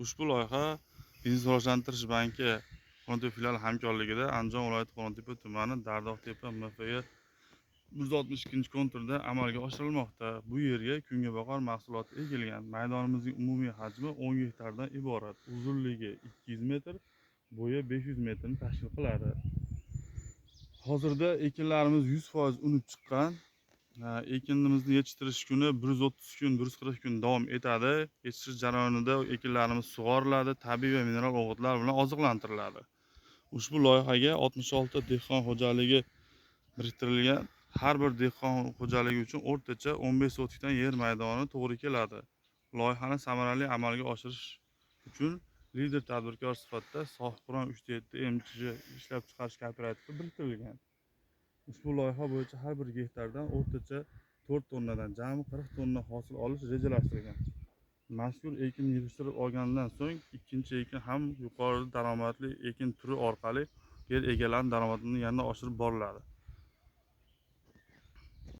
Ushbu loyiha Biznes rivojlantirish banki Qo'rg'ontepa filiali hamkorligida Andijon viloyati Qo'rg'ontepa tumani Dardoqtepa MFY 162 konturda amalga oshirilmoqda. Bu yerga kungaboqar mahsuloti ekilgan. Maydonimizning umumiy hajmi 10 gektardan iborat. Uzunligi 200 metr, bo'yi 500 metrni tashkil qiladi. Hozirda ekinlarimiz 100% unib chiqqan. Ekinimizni yetishtirish kuni 130 kun, 140 kun davom etadi. Yetishtirish jarayonida ekinlarimiz sug'oriladi, tabiiy va mineral o'g'itlar bilan oziqlantiriladi. Ushbu loyihaga 66 dehqon xo'jaligi biriktirilgan. Har bir dehqon xo'jaligi uchun o'rtacha 15 sotikdan yer maydoni to'g'ri keladi. Loyihani samarali amalga oshirish uchun lider tadbirkor sifatida Sohibqiron 3-7 MChJ ishlab chiqarish kooperativi biriktirilgan. Ushbu loyiha bo'yicha har bir gektardan o'rtacha 4 tonnadan jami 40 tonna hosil olish rejalashtirilgan. Mazkur ekin yig'ishtirib olgandan so'ng ikkinchi ekin ham yuqori daromadli ekin turi orqali yer egalarining daromadini yanada oshirib boriladi.